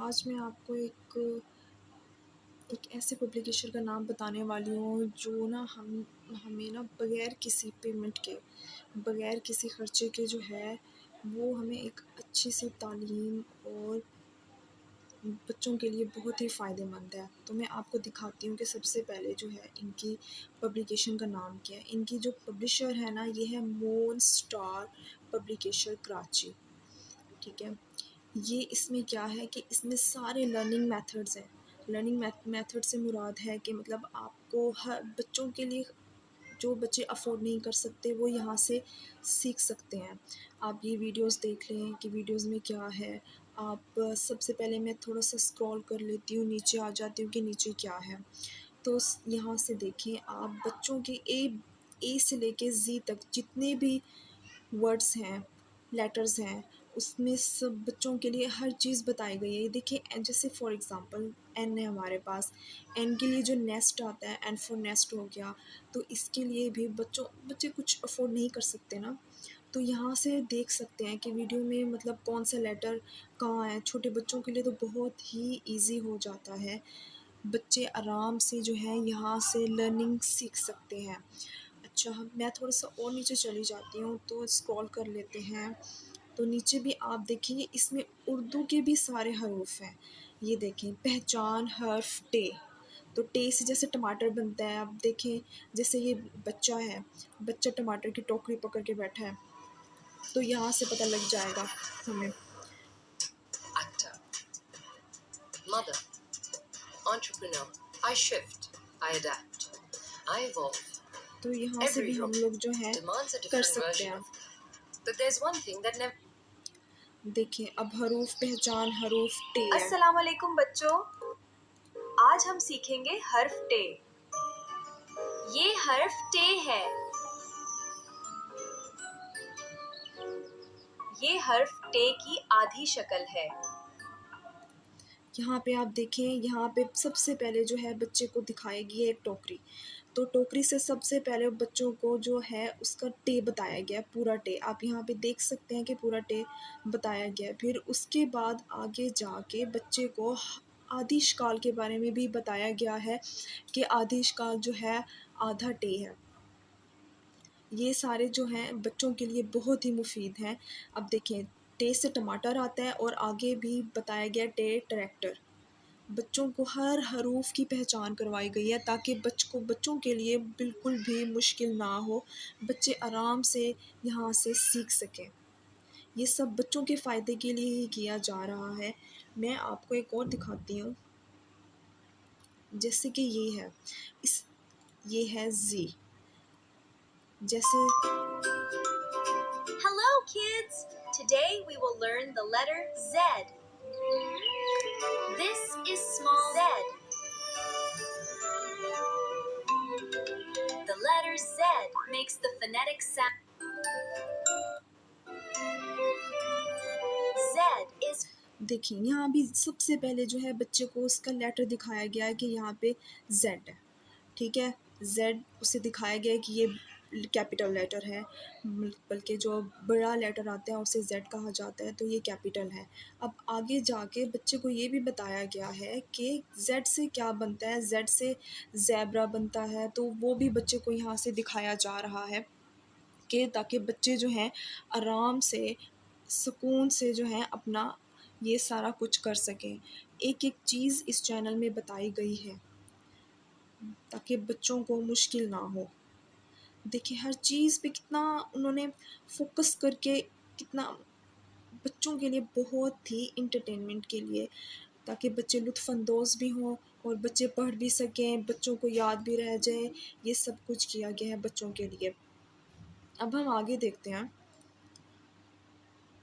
आज मैं आपको एक ऐसे पब्लिकेशन का नाम बताने वाली हूँ जो ना हमें ना बग़ैर किसी पेमेंट के, बग़ैर किसी खर्चे के जो है वो हमें एक अच्छी सी तालीम और बच्चों के लिए बहुत ही फ़ायदेमंद है। तो मैं आपको दिखाती हूँ कि सबसे पहले जो है इनकी पब्लिकेशन का नाम क्या है। इनकी जो पब्लिशर है ना ये है मून स्टार पब्लिकेशन कराची, ठीक है। ये इसमें क्या है कि इसमें सारे लर्निंग मेथड्स हैं। लर्निंग मेथड से मुराद है कि मतलब आपको हर बच्चों के लिए जो बच्चे अफ़ोर्ड नहीं कर सकते वो यहाँ से सीख सकते हैं। आप ये वीडियोस देख लें कि वीडियोस में क्या है। आप सबसे पहले मैं थोड़ा-सा स्क्रॉल कर लेती हूँ, नीचे आ जाती हूँ कि नीचे क्या है। तो यहाँ से देखें आप बच्चों के ए से लेके ज़ी तक जितने भी वर्ड्स हैं, लेटर्स हैं, उसमें सब बच्चों के लिए हर चीज़ बताई गई है। ये देखिए जैसे फॉर एग्ज़ाम्पल एन है हमारे पास, एन के लिए जो नेस्ट आता है, एन फॉर नेस्ट हो गया, तो इसके लिए भी बच्चे कुछ अफ़ोर्ड नहीं कर सकते ना, तो यहाँ से देख सकते हैं कि वीडियो में मतलब कौन सा लेटर कहाँ है। छोटे बच्चों के लिए तो बहुत ही ईज़ी हो जाता है, बच्चे आराम से जो है यहाँ से लर्निंग सीख सकते हैं। अच्छा, मैं थोड़ा-सा और नीचे चली जाती हूँ तो स्क्रॉल कर लेते हैं, तो नीचे भी आप देखेंगे इसमें उर्दू के भी सारे हरूफ हैं। ये देखें पहचान हर्फ टे, तो टे से जैसे टमाटर बनता है, आप देखें जैसे ये बच्चा है, बच्चा टमाटर की टोकरी पकड़ के बैठा है, तो यहाँ से पता लग जाएगा हमें। Actor, mother, entrepreneur. I shift, I adapt, I evolve. तो यहाँ से भी Every हम role लोग जो है demands a कर different सकते version हैं। of me. But there's one thing that never. देखिए अब हरूफ पहचान हरूफ टे है। अस्सलाम वालेकुम बच्चों, आज हम सीखेंगे हर्फ टे। ये हर्फ टे है। ये हर्फ टे की आधी शक्ल है। यहाँ पे आप देखें, यहाँ पे सबसे पहले जो है बच्चे को दिखाएगी एक टोकरी, तो टोकरी से सबसे पहले बच्चों को जो है उसका टे बताया गया है, पूरा टे आप यहाँ पे देख सकते हैं कि पूरा टे बताया गया है। फिर उसके बाद आगे जाके बच्चे को आधी इश्काल के बारे में भी बताया गया है कि आधी इश्काल जो है आधा टे है। ये सारे जो हैं बच्चों के लिए बहुत ही मुफीद हैं। अब देखें टे से टमाटर आता है और आगे भी बताया गया टे ट्रैक्टर। बच्चों को हर हरूफ की पहचान करवाई गई है ताकि बच्चों के लिए बिल्कुल भी मुश्किल ना हो, बच्चे आराम से यहाँ से सीख सकें। ये सब बच्चों के फ़ायदे के लिए ही किया जा रहा है। मैं आपको एक और दिखाती हूँ, जैसे कि ये है ज़ी, जैसे Hello kids! Today we will learn the letter Z. This is small z. The letter Z makes the phonetic sound. Z is देखिए यहाँ भी सबसे पहले जो है बच्चे को उसका लेटर दिखाया गया है कि यहाँ पे जेड है, ठीक है। जेड उसे दिखाया गया है कि ये कैपिटल लेटर है, बल्कि जो बड़ा लेटर आता है उसे जेड कहा जाता है, तो ये कैपिटल है। अब आगे जाके बच्चे को ये भी बताया गया है कि जेड से क्या बनता है, जेड से ज़ेब्रा बनता है, तो वो भी बच्चे को यहाँ से दिखाया जा रहा है कि ताकि बच्चे जो हैं आराम से सुकून से जो है अपना ये सारा कुछ कर सकें। एक-एक चीज़ इस चैनल में बताई गई है ताकि बच्चों को मुश्किल ना हो। देखिए हर चीज़ पे कितना उन्होंने फ़ोकस करके, कितना बच्चों के लिए बहुत ही एंटरटेनमेंट के लिए, ताकि बच्चे लुत्फ़अंदोज़ भी हों और बच्चे पढ़ भी सकें, बच्चों को याद भी रह जाए, ये सब कुछ किया गया है बच्चों के लिए। अब हम आगे देखते हैं।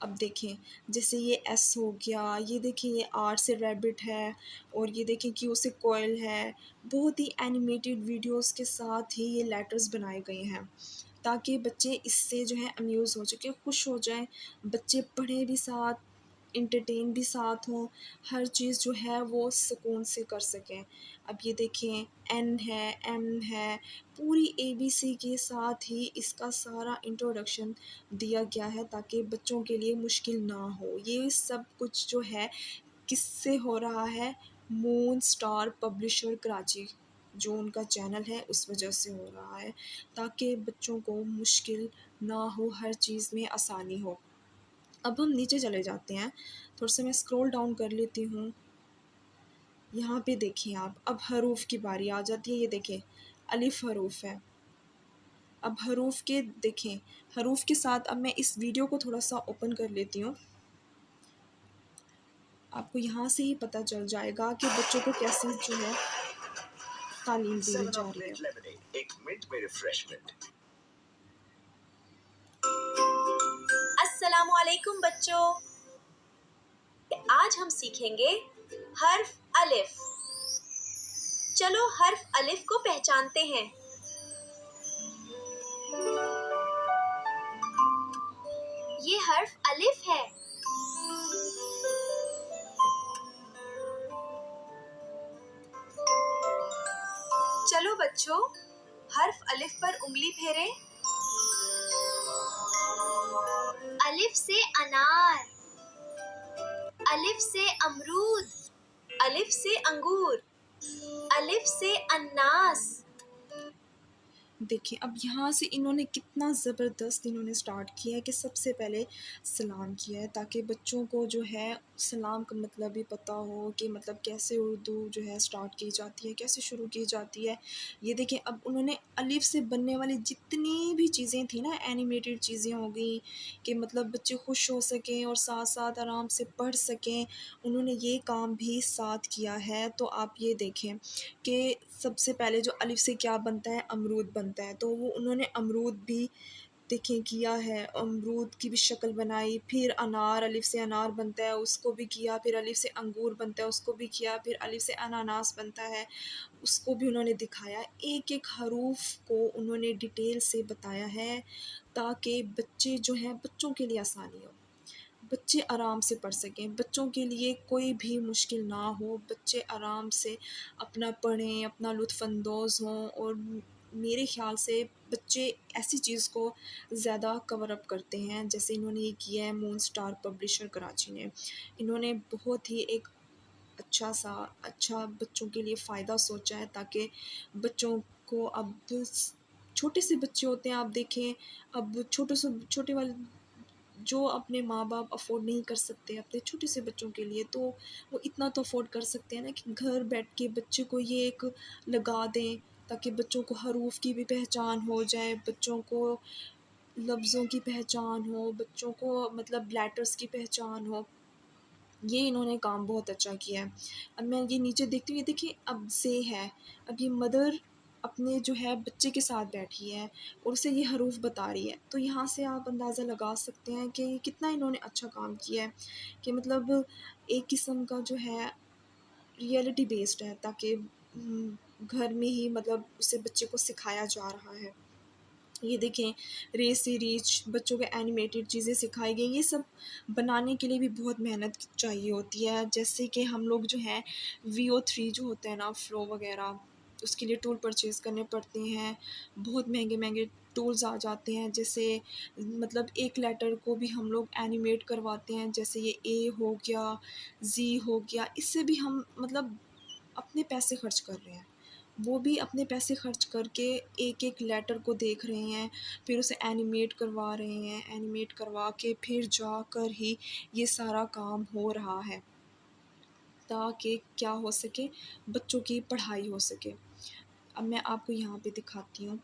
अब देखें जैसे ये एस हो गया, ये देखें ये आर से रैबिट है और ये देखें क्यू से कोयल है। बहुत ही एनिमेटेड वीडियोस के साथ ही ये लेटर्स बनाए गए हैं ताकि बच्चे इससे जो है अम्यूज़ हो सकें, खुश हो जाएं, बच्चे पढ़ें भी साथ, एंटरटेन भी साथ हों, हर चीज़ जो है वो सुकून से कर सकें। अब ये देखें एन है, एम है, पूरी एबीसी के साथ ही इसका सारा इंट्रोडक्शन दिया गया है ताकि बच्चों के लिए मुश्किल ना हो। ये सब कुछ जो है किससे हो रहा है? मून स्टार पब्लिशर कराची, जो उनका चैनल है उस वजह से हो रहा है, ताकि बच्चों को मुश्किल ना हो, हर चीज़ में आसानी हो। अब हम नीचे चले जाते हैं, थोड़ा सा मैं स्क्रॉल डाउन कर लेती हूँ। यहाँ पे देखिए आप, अब हरूफ की बारी आ जाती है। ये देखें, अलिफ हरूफ है। अब हरूफ के देखें, हरूफ के साथ अब मैं इस वीडियो को थोड़ा सा ओपन कर लेती हूँ। आपको यहाँ से ही पता चल जाएगा कि बच्चों को कैसे जो है तालीम दी जा रही है। एक मिनट में रिफ्रेशमेंट। अस्सलामुअलैकुम बच्चों, आज हम सीखेंगे हर्फ अलिफ। चलो हर्फ अलिफ को पहचानते हैं। ये हर्फ अलिफ है। चलो बच्चों, हर्फ अलिफ पर उंगली फेरें। अलिफ से अनार, अलिफ से अमरूद, अलिफ से अंगूर, अलिफ से अन्नास। देखिए, अब यहाँ से इन्होंने कितना ज़बरदस्त इन्होंने स्टार्ट किया है कि सबसे पहले सलाम किया है, ताकि बच्चों को जो है सलाम का मतलब भी पता हो कि मतलब कैसे उर्दू जो है स्टार्ट की जाती है, कैसे शुरू की जाती है। ये देखिए, अब उन्होंने अलिफ से बनने वाली जितनी भी चीज़ें थी ना, एनिमेटेड चीज़ें हो गई कि मतलब बच्चे खुश हो सकें और साथ साथ आराम से पढ़ सकें, उन्होंने ये काम भी साथ किया है। तो आप ये देखें कि सबसे पहले जो अलिफ से क्या बनता है, अमरूद बनता है, तो वो उन्होंने अमरूद भी देखें किया है, अमरूद की भी शक्ल बनाई। फिर अनार, अलिफ से अनार बनता है, उसको भी किया। फिर अलिफ से अंगूर बनता है, उसको भी किया। फिर अलिफ से अनानास बनता है, उसको भी उन्होंने दिखाया। एक एक हरूफ को उन्होंने डिटेल से बताया है, ताकि बच्चे जो हैं, बच्चों के लिए आसानी हो, बच्चे आराम से पढ़ सकें, बच्चों के लिए कोई भी मुश्किल ना हो, बच्चे आराम से अपना पढ़ें, अपना लुत्फ़अंदोज़ हों। और मेरे ख़्याल से बच्चे ऐसी चीज़ को ज़्यादा कवर अप करते हैं, जैसे इन्होंने ये किया है मून स्टार पब्लिशर कराची ने। इन्होंने बहुत ही एक अच्छा बच्चों के लिए फ़ायदा सोचा है, ताकि बच्चों को अब छोटे से बच्चे होते हैं, आप देखें, अब छोटे वाले जो अपने माँ-बाप अफ़ोर्ड नहीं कर सकते अपने छोटे से बच्चों के लिए, तो वो इतना तो अफ़ोर्ड कर सकते हैं ना कि घर बैठ के बच्चे को ये एक लगा दें, ताकि बच्चों को हरूफ की भी पहचान हो जाए, बच्चों को लफ्ज़ों की पहचान हो, बच्चों को मतलब लेटर्स की पहचान हो। ये इन्होंने काम बहुत अच्छा किया है। अब मैं ये नीचे देखती हूँ, ये देखिए, अब से है, अब ये मदर अपने जो है बच्चे के साथ बैठी है और उसे ये हरूफ बता रही है। तो यहाँ से आप अंदाज़ा लगा सकते हैं कि कितना इन्होंने अच्छा काम किया है, कि मतलब एक किस्म का जो है रियलिटी बेस्ड है, ताकि घर में ही मतलब उसे बच्चे को सिखाया जा रहा है। ये देखें, रेस से रीच, बच्चों को एनिमेटेड चीज़ें सिखाई गई। ये सब बनाने के लिए भी बहुत मेहनत चाहिए होती है। जैसे कि हम लोग जो हैं VO3 जो होता है ना, फ्लो वगैरह, उसके लिए टूल परचेज़ करने पड़ते हैं। बहुत महंगे टूल्स आ जाते हैं, जैसे मतलब एक लेटर को भी हम लोग एनिमेट करवाते हैं, जैसे ये ए हो गया, ज़ी हो गया। इससे भी हम मतलब अपने पैसे खर्च कर रहे हैं। वो भी अपने पैसे खर्च करके एक-एक लेटर को देख रहे हैं, फिर उसे एनिमेट करवा रहे हैं, एनिमेट करवा के फिर जाकर ही ये सारा काम हो रहा है, ताकि क्या हो सके, बच्चों की पढ़ाई हो सके। अब मैं आपको यहाँ पे दिखाती हूँ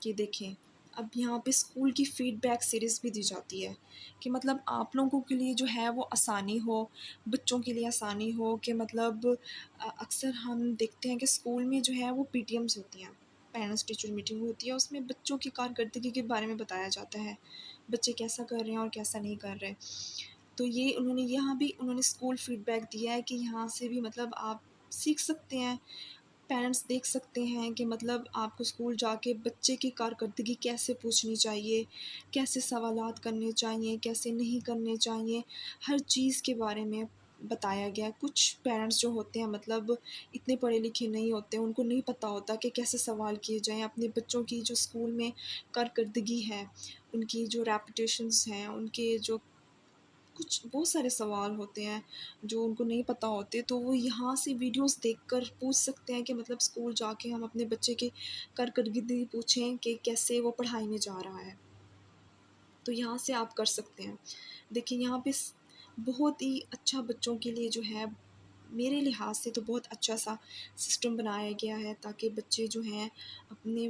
कि देखें, अब यहाँ पे स्कूल की फ़ीडबैक सीरीज़ भी दी जाती है, कि मतलब आप लोगों के लिए जो है वो आसानी हो, बच्चों के लिए आसानी हो, कि मतलब अक्सर हम देखते हैं कि स्कूल में जो है वो PTMs होती हैं, पेरेंट्स टीचर मीटिंग होती है, उसमें बच्चों की कारकर्दगी के बारे में बताया जाता है, बच्चे कैसा कर रहे हैं और कैसा नहीं कर रहे। तो ये उन्होंने यहाँ भी उन्होंने स्कूल फ़ीडबैक दिया है कि यहाँ से भी मतलब आप सीख सकते हैं। पेरेंट्स देख सकते हैं कि मतलब आपको स्कूल जाके बच्चे की कारकर्दगी कैसे पूछनी चाहिए, कैसे सवालात करने चाहिए, कैसे नहीं करने चाहिए, हर चीज़ के बारे में बताया गया है। कुछ पेरेंट्स जो होते हैं मतलब इतने पढ़े लिखे नहीं होते, उनको नहीं पता होता कि कैसे सवाल किए जाएँ। अपने बच्चों की जो स्कूल में कारकर्दगी है, उनकी जो रेपुटेशंस हैं, उनके जो कुछ बहुत सारे सवाल होते हैं जो उनको नहीं पता होते, तो वो यहाँ से वीडियोस देखकर पूछ सकते हैं कि मतलब स्कूल जाके हम अपने बच्चे की कारकर्दगी पूछें कि कैसे वो पढ़ाई में जा रहा है। तो यहाँ से आप कर सकते हैं। देखिए यहाँ पे बहुत ही अच्छा बच्चों के लिए जो है, मेरे लिहाज से तो बहुत अच्छा सा सिस्टम बनाया गया है, ताकि बच्चे जो हैं अपने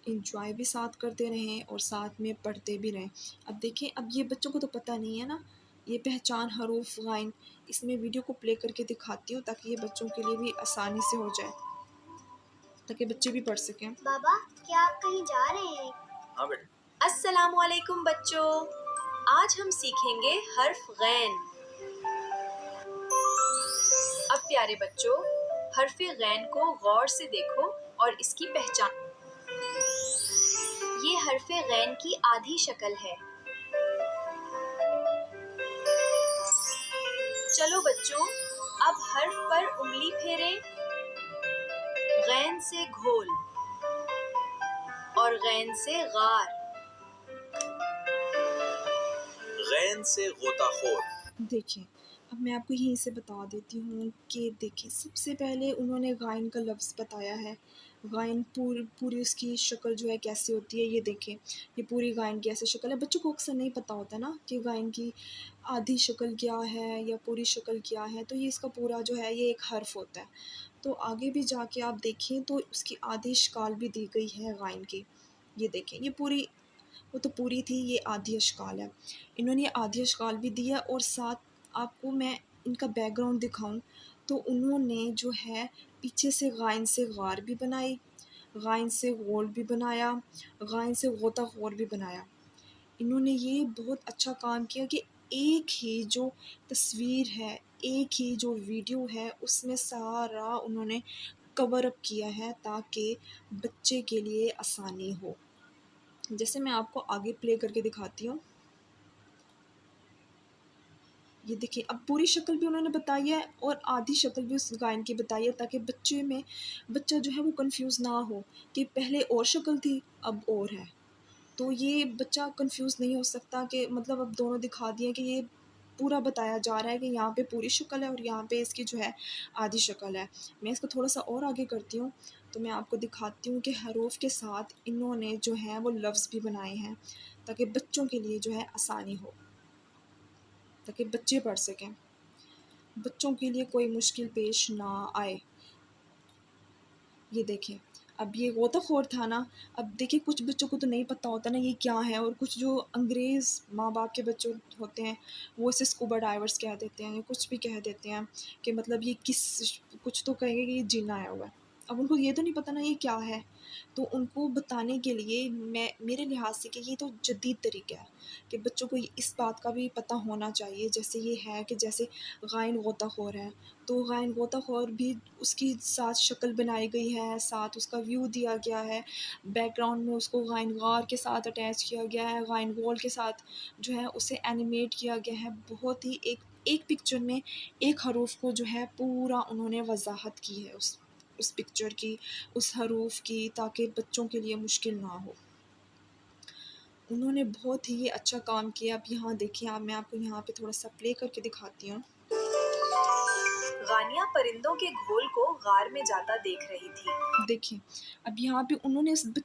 इंजॉय भी साथ करते रहें और साथ में पढ़ते भी रहें। अब देखें, अब ये बच्चों को तो पता नहीं है ना, ये पहचान हरूफ गाइन, इसमें वीडियो को प्ले करके दिखाती हूँ ताकि ये बच्चों के लिए भी आसानी से हो जाए, ताकि बच्चे भी पढ़ सकें। बाबा, क्या आप कहीं जा रहे हैं? हाँ बेटा। अस्सलामुअलैकुम बच्चों, आज हम सीखेंगे हर्फ गैन। अब प्यारे बच्चों, हर्फ गैन को गौर से देखो और इसकी पहचान। ये हर्फ गैन की आधी शक्ल है। चलो बच्चों, अब हर्फ पर उंगली फेरें। गैन से घोल और गैन से गार। गैन से गोताखोर। देखिए, अब मैं आपको यहीं से बता देती हूँ कि देखिए, सबसे पहले उन्होंने गायन का लफ्ज़ बताया है। गायन पूरी उसकी शक्ल जो है कैसे होती है, ये देखें, ये पूरी गायन की ऐसी शक्ल है। बच्चों को अक्सर नहीं पता होता ना कि गायन की आधी शक्ल क्या है या पूरी शक्ल क्या है, तो ये इसका पूरा जो है ये एक हर्फ होता है। तो आगे भी जाके आप देखें तो उसकी आधी शक्ल भी दी गई है गायन की। ये देखें, ये पूरी, वो तो पूरी थी, ये आधी अश्काल है। इन्होंने ये आधी अश्काल भी दी है, और साथ आपको मैं इनका बैकग्राउंड दिखाऊं तो उन्होंने जो है पीछे से गायन से गार भी बनाई, गायन से गोल भी बनाया, गायन से गोता गौर भी बनाया। इन्होंने ये बहुत अच्छा काम किया कि एक ही जो तस्वीर है, एक ही जो वीडियो है, उसमें सारा उन्होंने कवर अप किया है ताकि बच्चे के लिए आसानी हो। जैसे मैं आपको आगे प्ले करके दिखाती हूँ। ये देखिए, अब पूरी शक्ल भी उन्होंने बताई है और आधी शक्ल भी उस गायन की बताई है, ताकि बच्चा जो है वो कंफ्यूज ना हो कि पहले और शक्ल थी अब और है। तो ये बच्चा कंफ्यूज नहीं हो सकता कि मतलब अब दोनों दिखा दिए कि ये पूरा बताया जा रहा है कि यहाँ पे पूरी शक्ल है और यहाँ पे इसकी जो है आधी शक्ल है। मैं इसको थोड़ा सा और आगे करती हूँ तो मैं आपको दिखाती हूँ कि हरूफ के साथ इन्होंने जो है वो लफ्ज़ भी बनाए हैं, ताकि बच्चों के लिए जो है आसानी हो, ताकि बच्चे पढ़ सकें, बच्चों के लिए कोई मुश्किल पेश ना आए। ये देखें, अब ये गोताखोर था ना। अब देखिए, कुछ बच्चों को तो नहीं पता होता ना ये क्या है, और कुछ जो अंग्रेज़ माँ बाप के बच्चे होते हैं वो इसे स्कूबा डाइवर्स कह देते हैं या कुछ भी कह देते हैं कि मतलब ये कुछ तो कहेंगे कि ये जिन आया हुआ है। अब उनको ये तो नहीं पता ना ये क्या है, तो उनको बताने के लिए मैं, मेरे लिहाज से, कि ये तो जदीद तरीका है कि बच्चों को इस बात का भी पता होना चाहिए। जैसे ये है कि जैसे गायन गोताखोर है, तो गायन गोताखोर भी उसकी साथ शक्ल बनाई गई है, साथ उसका व्यू दिया गया है, बैकग्राउंड में उसको गायन गार के साथ अटैच किया गया है, गायन गोल के साथ जो है उसे एनिमेट किया गया है। बहुत ही एक पिक्चर में एक हरूफ को जो है पूरा उन्होंने वजाहत की है उस पिक्चर की, उस हरूफ की, ताकि बच्चों के लिए मुश्किल ना हो। उन्होंने बहुत ही ये अच्छा काम किया। अब यहाँ देखिए, आप, मैं आपको यहाँ पे थोड़ा सा प्ले करके दिखाती हूँ। गानिया परिंदों के घोल को गार में जाता देख रही थी। देखिए, अब यहाँ पे उन्होंने